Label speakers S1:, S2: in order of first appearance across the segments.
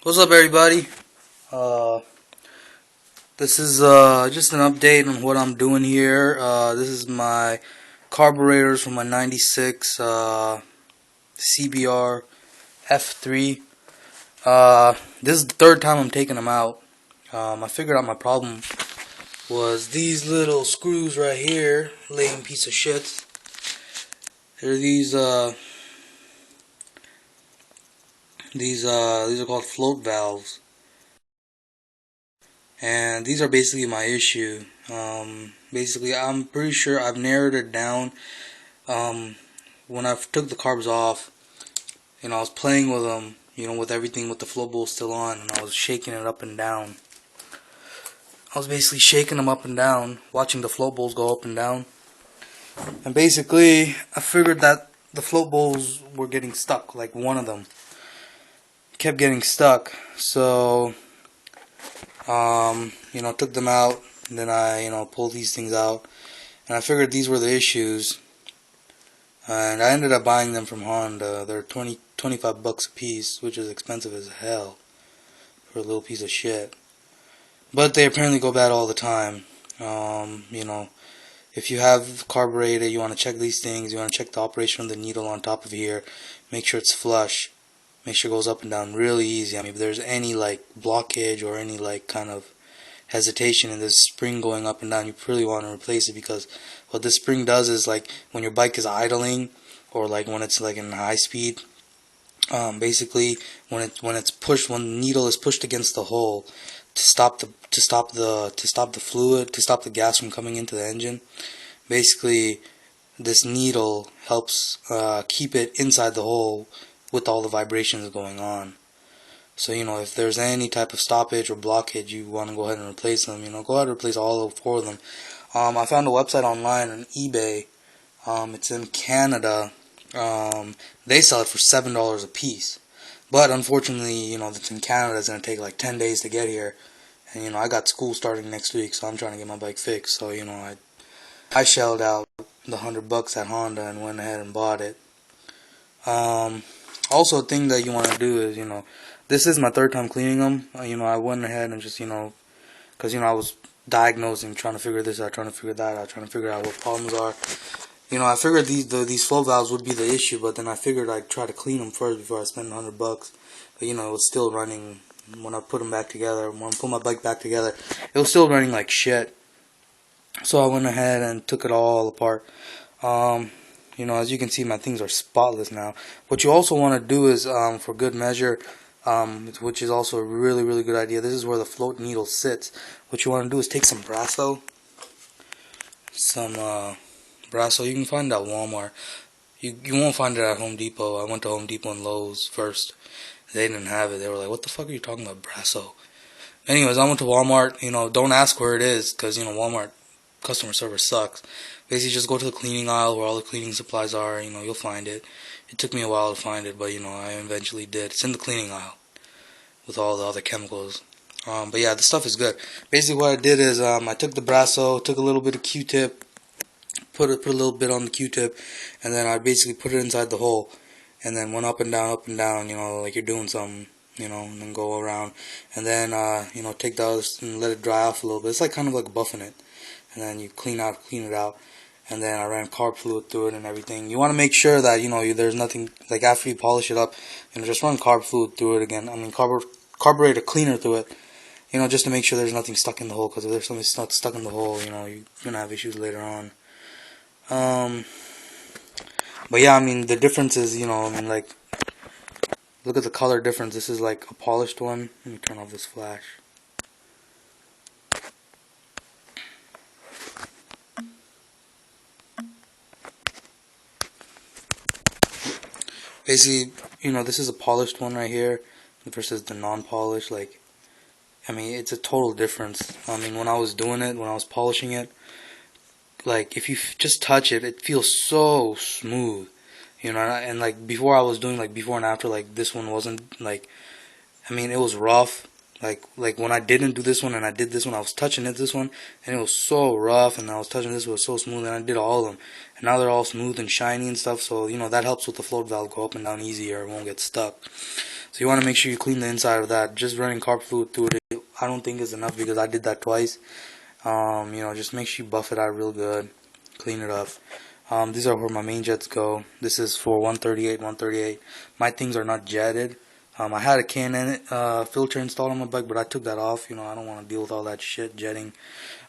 S1: What's up, everybody? Uh, this is just an update on what I'm doing here. This is my carburetors from my '96 CBR F3. This is the third time I'm taking them out. I figured out my problem was these little screws right here, lame piece of shit. They're these are called float valves. And these are basically my issue. Basically, I'm pretty sure I've narrowed it down. When I took the carbs off, I was playing with them, with everything with the float bowl still on, and I was shaking it up and down. I was basically shaking them up and down, watching the float bowls go up and down. And basically, I figured that the float bowls were getting stuck, like one of them kept getting stuck. So took them out, and then I, pulled these things out, and I figured these were the issues, and I ended up buying them from Honda. They're 25 bucks a piece, which is expensive as hell for a little piece of shit, but they apparently go bad all the time. If you have the carburetor, you want to check these things. You want to check the operation of the needle on top of here, make sure it's flush, make sure it goes up and down really easy. I mean, if there's any like blockage or any like kind of hesitation in this spring going up and down, you really want to replace it, because what this spring does is, like, when your bike is idling, or like when it's like in high speed, basically when the needle is pushed against the hole to stop the fluid, to stop the gas from coming into the engine, basically this needle helps keep it inside the hole with all the vibrations going on. So, if there's any type of stoppage or blockage, you want to go ahead and replace them. Go ahead and replace all 4 of them. I found a website online on eBay. It's in Canada. They sell it for $7 a piece. But unfortunately, it's in Canada. It's going to take like 10 days to get here. And, I got school starting next week, so I'm trying to get my bike fixed. So, I shelled out the $100 at Honda and went ahead and bought it. Also, a thing that you want to do is, this is my third time cleaning them. I went ahead and just, because, I was diagnosing, trying to figure this out, trying to figure that out, trying to figure out what problems are. I figured these flow valves would be the issue, but then I figured I'd try to clean them first before I spend $100. But, it was still running when I put them back together. When I put my bike back together, it was still running like shit. So I went ahead and took it all apart. As you can see, my things are spotless now. What you also want to do is, for good measure, which is also a really, really good idea, this is where the float needle sits. What you want to do is take some Brasso. Brasso, you can find it at Walmart. You won't find it at Home Depot. I went to Home Depot and Lowe's first. They didn't have it. They were like, what the fuck are you talking about, Brasso? Anyways, I went to Walmart. Don't ask where it is, because, Walmart customer service sucks. Basically, just go to the cleaning aisle where all the cleaning supplies are. You'll find it. It took me a while to find it, but, I eventually did. It's in the cleaning aisle with all the other chemicals. But yeah, the stuff is good. Basically, what I did is, I took the Brasso, took a little bit of Q-tip, put a little bit on the Q-tip, and then I basically put it inside the hole, and then went up and down, like you're doing something, and then go around, and then, take the others and let it dry off a little bit. It's like kind of like buffing it, and then you clean it out, and then I ran carb fluid through it and everything. You want to make sure that, there's nothing, like after you polish it up, just run carb fluid through it again. I mean, carburetor cleaner through it, just to make sure there's nothing stuck in the hole, because if there's something stuck in the hole, you're going to have issues later on. But yeah, I mean, the difference is, like, look at the color difference. This is like a polished one. Let me turn off this flash. Basically, this is a polished one right here versus the non-polished. Like, I mean, it's a total difference. I mean, when I was doing it, when I was polishing it, like, if you just touch it, it feels so smooth. And like before I was doing like before and after, like this one wasn't like, I mean, it was rough, Like when I didn't do this one and I did this one, I was touching this one, and it was so rough, and I was touching this, it was so smooth, and I did all of them, and now they're all smooth and shiny and stuff. So that helps with the float valve go up and down easier. It won't get stuck. So you want to make sure you clean the inside of that. Just running carb fluid through it, I don't think is enough because I did that twice. Just make sure you buff it out real good, clean it up. These are where my main jets go. This is for 138. My things are not jetted. I had a Canon filter installed on my bike, but I took that off. I don't want to deal with all that shit jetting.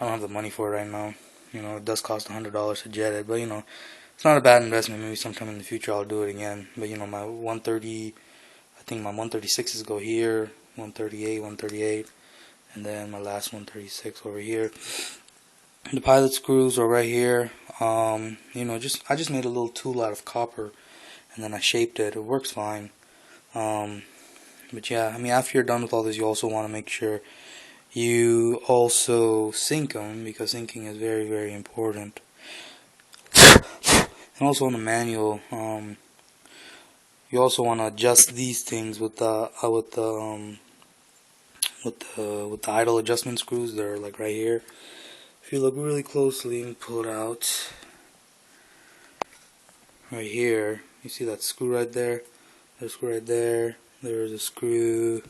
S1: I don't have the money for it right now. It does cost $100 to jet it, but it's not a bad investment. Maybe sometime in the future I'll do it again. But my 130, I think my 136s go here, 138, and then my last 136 over here. The pilot screws are right here. I just made a little tool out of copper, and then I shaped it. It works fine. But yeah, after you're done with all this, you also want to make sure you also sync them, because syncing is very, very important. And also on the manual, you also want to adjust these things with the idle adjustment screws. They're like right here. If you look really closely and pull it out, right here, you see that screw right there? There's a screw right there. There's a screw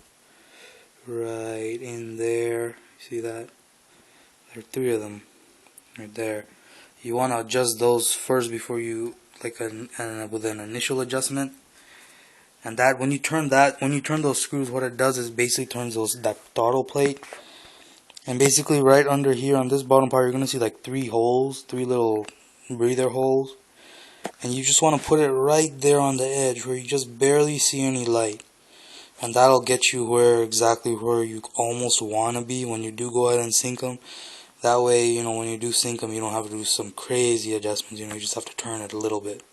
S1: right in there. You see that? There are 3 of them right there. You want to adjust those first before you with an initial adjustment. And that when you turn those screws, what it does is basically turns that throttle plate. And basically right under here on this bottom part, you're gonna see like 3 holes, 3 little breather holes. And you just want to put it right there on the edge where you just barely see any light. And that'll get you exactly where you almost want to be when you do go ahead and sync them. That way, when you do sync them, you don't have to do some crazy adjustments. You just have to turn it a little bit.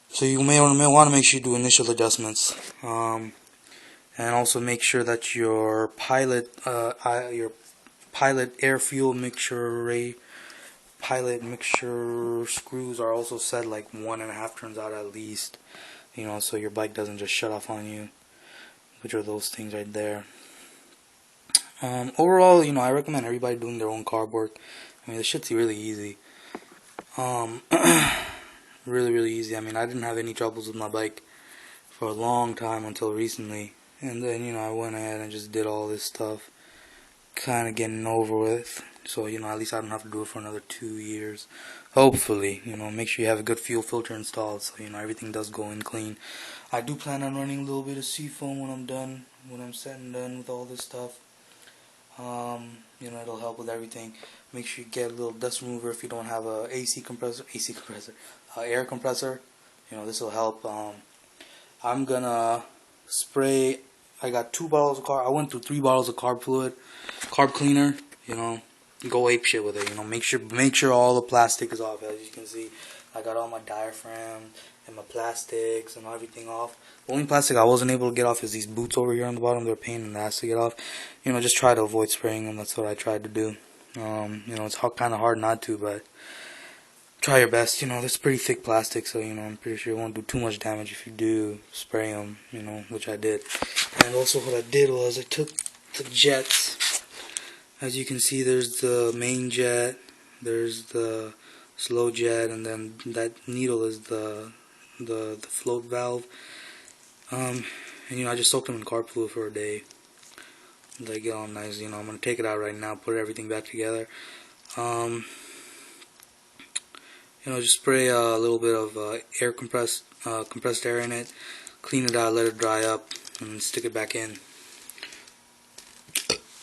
S1: So you may want to make sure you do initial adjustments. And also make sure that your pilot air fuel mixture pilot mixture screws are also set like 1.5 turns out at least. So your bike doesn't just shut off on you. Which are those things right there. Overall, I recommend everybody doing their own carb work. The shit's really easy. Really, really easy. I didn't have any troubles with my bike for a long time until recently. And then, I went ahead and just did all this stuff. Kind of getting over with. So, at least I don't have to do it for another 2 years. Hopefully, make sure you have a good fuel filter installed so, everything does go in clean. I do plan on running a little bit of seafoam when I'm done, when I'm set and done with all this stuff. It'll help with everything. Make sure you get a little dust remover if you don't have a air compressor. This will help. I'm gonna spray. I got 2 bottles of carb. I went through 3 bottles of carb cleaner. Go ape shit with it. Make sure all the plastic is off. As you can see, I got all my diaphragm and my plastics and everything off. The only plastic I wasn't able to get off is these boots over here on the bottom. They're a pain in the ass to get off. Just try to avoid spraying them. That's what I tried to do. It's kind of hard not to, but try your best. This is pretty thick plastic, so I'm pretty sure it won't do too much damage if you do spray them. Which I did. And also what I did was I took the jets. As you can see, there's the main jet, there's the slow jet, and then that needle is the float valve. And I just soaked them in carb fluid for a day. They get all nice. I'm gonna take it out right now, put everything back together. Just spray a little bit of compressed air in it, clean it out, let it dry up, and stick it back in.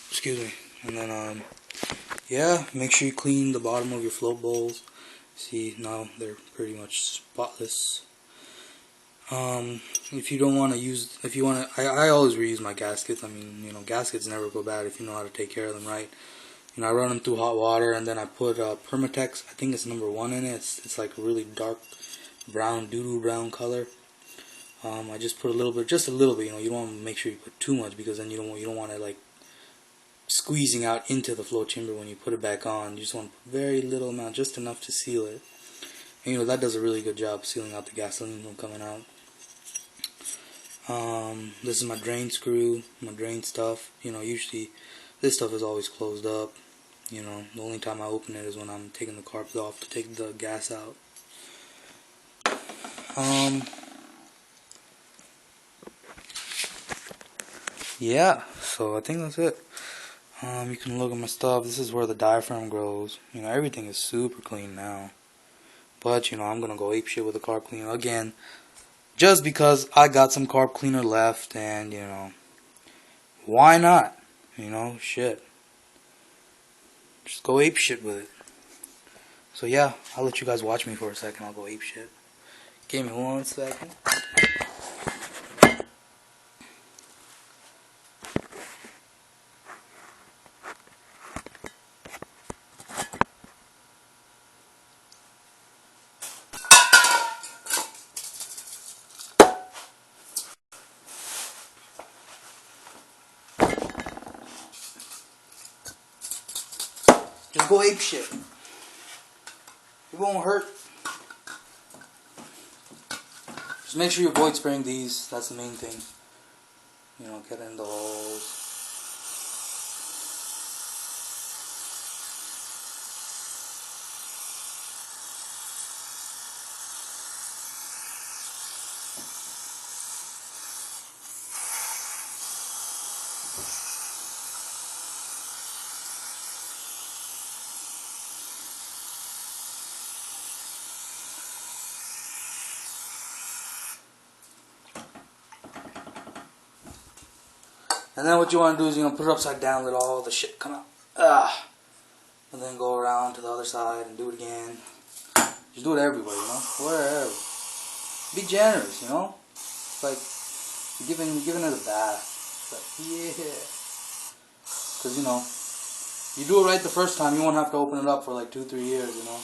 S1: Excuse me. And then, yeah, make sure you clean the bottom of your float bowls. See, now they're pretty much spotless. If you don't want to use, I always reuse my gaskets. Gaskets never go bad if you know how to take care of them right. I run them through hot water, and then I put Permatex. I think it's #1 in it. It's like a really dark brown, doo-doo brown color. I just put just a little bit. You don't want to make sure you put too much, because then you don't want it like squeezing out into the float chamber when you put it back on. You just want to put very little amount, just enough to seal it. And that does a really good job sealing out the gasoline from coming out. This is my drain screw, my drain stuff. You know, usually this stuff is always closed up. You know, the only time I open it is when I'm taking the carbs off to take the gas out. Yeah, so I think that's it. You can look at my stuff. This is where the diaphragm goes. You know, everything is super clean now. But, you know, I'm going to go apeshit with the carb cleaner again. Just because I got some carb cleaner left and, you know, why not? You know, shit. Just go apeshit with it. So, yeah, I'll let you guys watch me for a second. I'll go apeshit. Give me 1 second. Just go apeshit. It won't hurt. Just make sure you avoid spraying these. That's the main thing. You know, get in the holes. And then what you want to do is, you know, put it upside down, let all the shit come out. And then go around to the other side and do it again. Just do it everywhere, you know, wherever. Be generous, you know. It's like you're giving it a bath. It's like, yeah. Because, you know, you do it right the first time, you won't have to open it up for like 2-3 years, you know,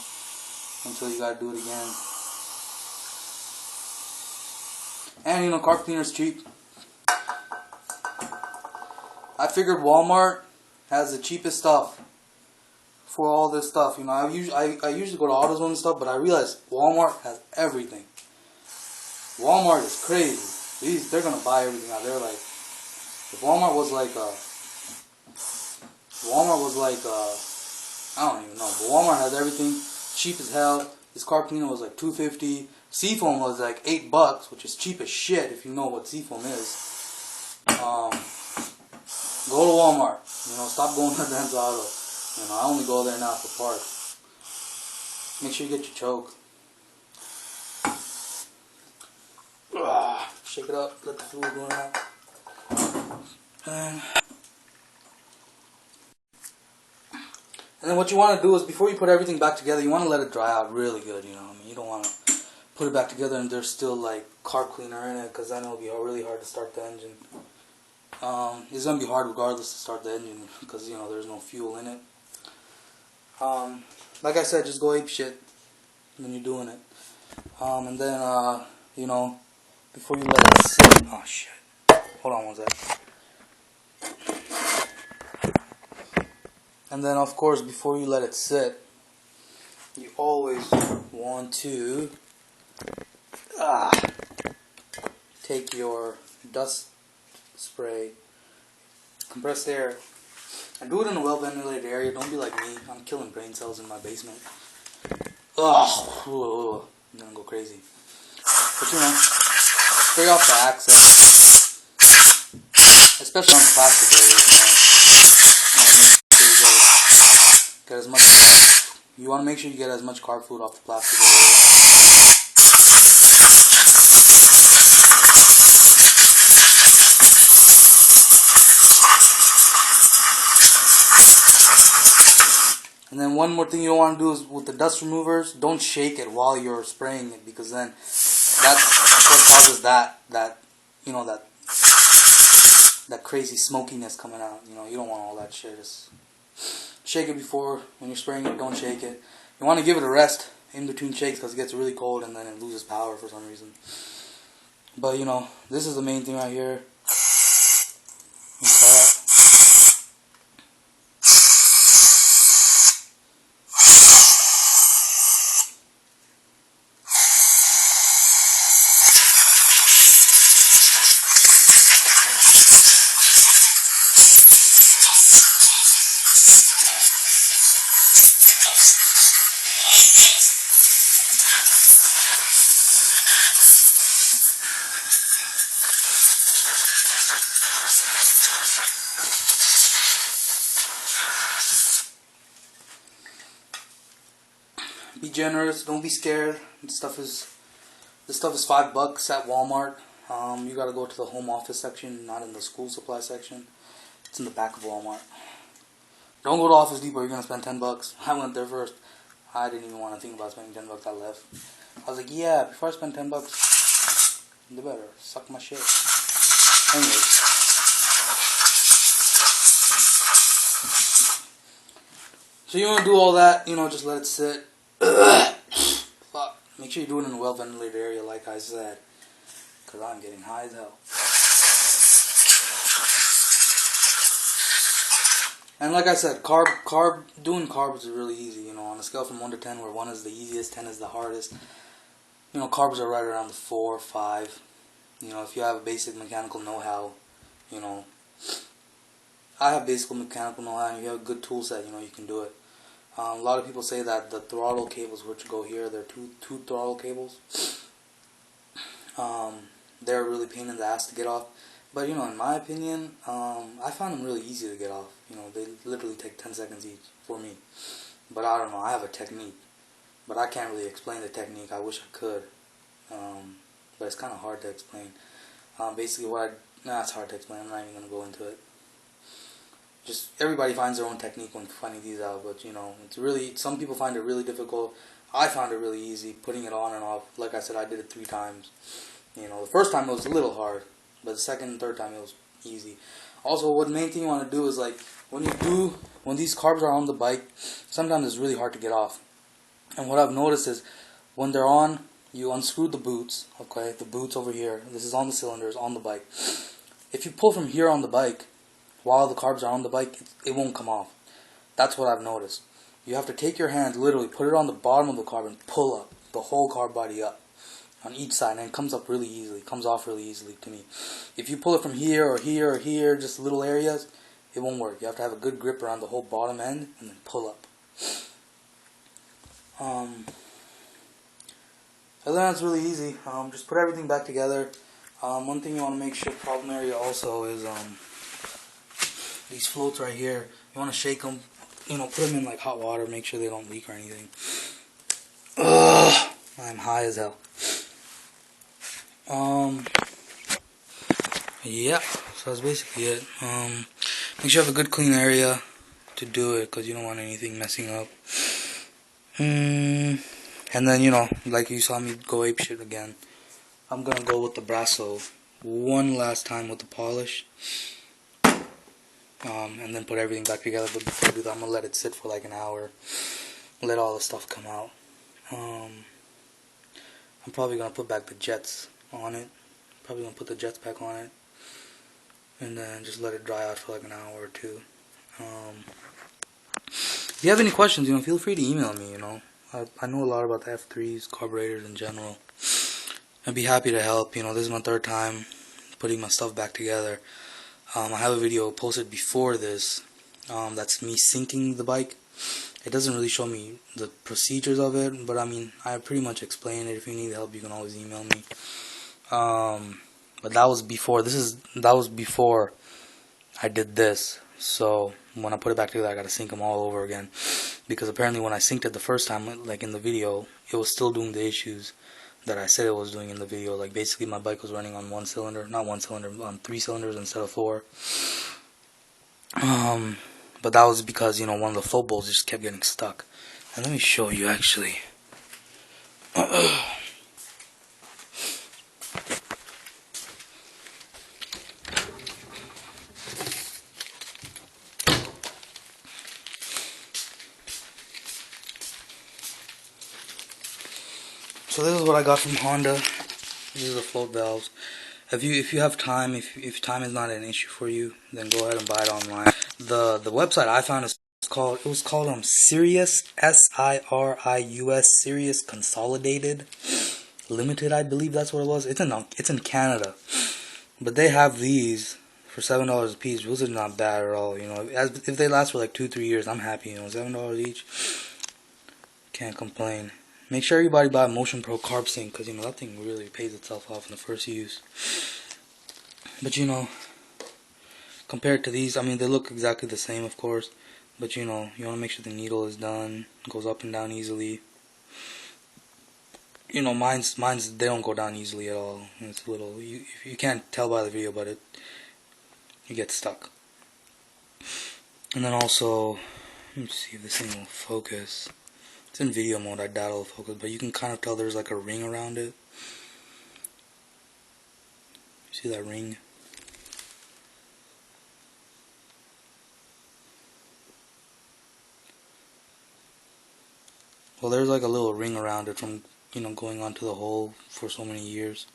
S1: until you gotta do it again. And, you know, carb cleaner's cheap. I figured Walmart has the cheapest stuff for all this stuff. You know, I usually go to AutoZone and stuff, but I realized Walmart has everything. Walmart is crazy. They're gonna buy everything out. They're like, if Walmart was like I don't even know, but Walmart has everything, cheap as hell. This carb cleaner was like $2.50. Seafoam was like $8, which is cheap as shit if you know what seafoam is. Go to Walmart. You know, stop going to Advance Auto. You know, I only go there now for parts. Make sure you get your choke. Shake it up. Let the fluid run out. And then what you want to do is, before you put everything back together, you want to let it dry out really good. You know what I mean? You don't want to put it back together and there's still like carb cleaner in it, because then it'll be really hard to start the engine. It's going to be hard regardless to start the engine, because, you know, there's no fuel in it. Like I said, just go ape shit when you're doing it. And then, you know, before you let it sit. Oh, shit. Hold on 1 sec. And then, of course, before you let it sit, you always want to take your dust spray, compressed air, and do it in a well-ventilated area. Don't be like me. I'm killing brain cells in my basement. I'm gonna go crazy. But, you know, spray off the access, especially on plastic areas. Get as much. You want to make sure you get as much carb fluid off the plastic area. And then one more thing you don't want to do is, with the dust removers, don't shake it while you're spraying it, because then that's what causes that you know, that crazy smokiness coming out. You know, you don't want all that shit. Just shake it before, when you're spraying it, don't shake it. You want to give it a rest in between shakes, because it gets really cold and then it loses power for some reason. But, you know, this is the main thing right here. Okay. Be generous. Don't be scared. This stuff is $5 at Walmart. You gotta go to the home office section, not in the school supply section. It's in the back of Walmart. Don't go to Office Depot. You're gonna spend $10. I went there first. I didn't even want to think about spending $10. I left. I was like, yeah, before I spend $10, you better suck my shit. Anyway. So you want to do all that, just let it sit. Fuck. Make sure you do it in a well-ventilated area, like I said. Because I'm getting high as hell. And like I said, doing carbs is really easy, on a scale from 1 to 10, where 1 is the easiest, 10 is the hardest. Carbs are right around the 4 or 5. If you have a basic mechanical know-how, I have basic mechanical know-how, and you have a good tool set, you can do it. A lot of people say that the throttle cables which go here, they're two throttle cables. They're a really pain in the ass to get off. But, in my opinion, I found them really easy to get off. They literally take 10 seconds each for me. But I don't know, I have a technique. But I can't really explain the technique. I wish I could. But it's kind of hard to explain. Basically it's hard to explain. I'm not even going to go into it. Just everybody finds their own technique when finding these out, but it's really, some people find it really difficult. I found it really easy, putting it on and off. Like I said, I did it 3 times. The first time it was a little hard, but the second and third time it was easy. Also, what the main thing you want to do is, like, when these carbs are on the bike, sometimes it's really hard to get off. And what I've noticed is, when they're on, you unscrew the boots, okay, the boots over here. This is on the cylinders, on the bike. If you pull from here on the bike, while the carbs are on the bike, it won't come off. That's what I've noticed. You have to take your hand, literally put it on the bottom of the carb and pull up the whole carb body up on each side, and it comes up really easily. It comes off really easily to me. If you pull it from here or here or here, just little areas, it won't work. You have to have a good grip around the whole bottom end and then pull up. Other than that, it's really easy. Just put everything back together. One thing you want to make sure, problem area also, is these floats right here. You want to shake them, put them in like hot water, make sure they don't leak or anything. Ugh, I'm high as hell. Yeah, so that's basically it. Make sure you have a good clean area to do it, because you don't want anything messing up. And then, like you saw me go ape shit again, I'm gonna go with the Brasso one last time with the polish. And then put everything back together. But before I do that, I'm going to let it sit for like an hour. Let all the stuff come out. I'm probably going to put back the jets on it. Probably going to put the jets back on it. And then just let it dry out for like an hour or two. If you have any questions, feel free to email me, I know a lot about the F3s, carburetors in general. I'd be happy to help. This is my 3rd time putting my stuff back together. I have a video posted before this, that's me syncing the bike. It doesn't really show me the procedures of it, but I pretty much explain it. If you need help, you can always email me. But that was before, that was before I did this. So when I put it back together, I gotta sync them all over again. Because apparently when I synced it the first time, like in the video, it was still doing the issues that I said it was doing in the video. Like basically my bike was running on 1 cylinder, not 1 cylinder, on 3 cylinders instead of 4. But that was because, one of the float bolts just kept getting stuck. And let me show you actually. So this is what I got from Honda. These are the float valves. If you have time, if time is not an issue for you, then go ahead and buy it online. The website I found was called Sirius, S-I-R-I-U-S, Sirius Consolidated Limited, I believe that's what it was. It's in Canada. But they have these for $7 a piece. Those are not bad at all. You know, if they last for like 2-3 years, I'm happy. You know, $7 each, can't complain. Make sure everybody buy Motion Pro Carb Sync, because you know that thing really pays itself off in the first use. But you know, compared to these, I mean, they look exactly the same, of course. But you know, you want to make sure the needle is done, goes up and down easily. You know, mine's they don't go down easily at all. It's a little, you can't tell by the video, but you get stuck. And then also, let me see if this thing will focus. It's in video mode, I doubt it'll focus, but you can kind of tell there's like a ring around it. See that ring? Well, there's like a little ring around it from, you know, going onto the hole for so many years.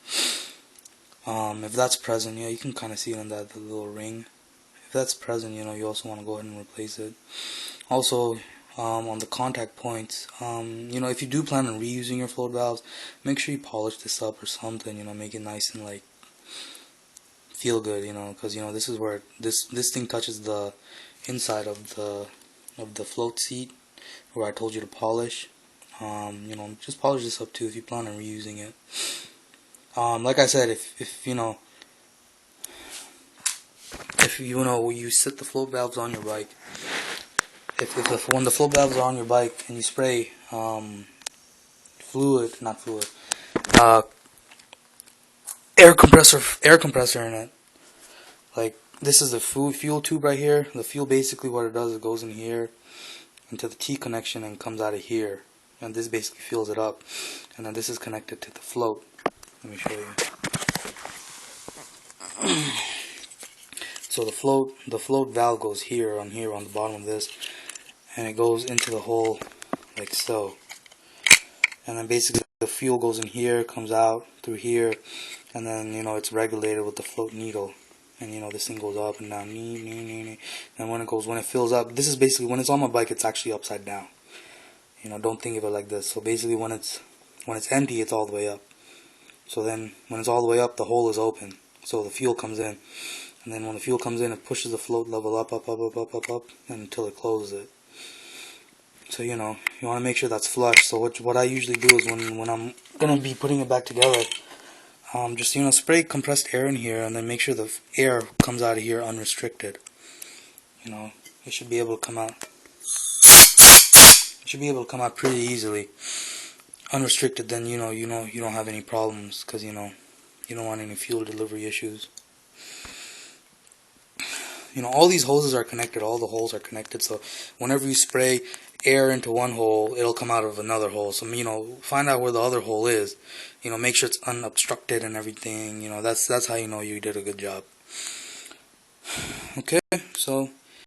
S1: If that's present, yeah, you can kind of see it in that little ring. If that's present, you know, you also want to go ahead and replace it. Also, on the contact points, you know, if you do plan on reusing your float valves, make sure you polish this up or something, you know, make it nice and like feel good, you know, because you know this is where this thing touches the inside of the float seat where I told you to polish. You know, just polish this up too if you plan on reusing it. Like I said, if you know you set the float valves on your bike, when the float valves are on your bike and you spray air compressor in it, like this is the fuel tube right here. The fuel, basically what it does, it goes in here into the T connection and comes out of here, and this basically fills it up, and then this is connected to the float. Let me show you. So the float valve goes here on the bottom of this, and it goes into the hole like so, and then basically the fuel goes in here, comes out through here, and then you know it's regulated with the float needle, and you know this thing goes up and down, and when it fills up, this is basically, when it's on my bike, it's actually upside down. You know, don't think of it like this. So basically when it's empty, it's all the way up. So then when it's all the way up, the hole is open, so the fuel comes in, and then when the fuel comes in, it pushes the float level up, and until it closes it. So you know, you want to make sure that's flush. So what I usually do is when I'm gonna be putting it back together, just you know, spray compressed air in here, and then make sure the air comes out of here unrestricted. You know, it should be able to come out. It should be able to come out pretty easily. Unrestricted, then you know you don't have any problems, because you know you don't want any fuel delivery issues. You know, all these hoses are connected, all the holes are connected, so whenever you spray air into one hole, it'll come out of another hole. So you know, find out where the other hole is, you know, make sure it's unobstructed and everything. You know, that's how you know you did a good job. Okay, so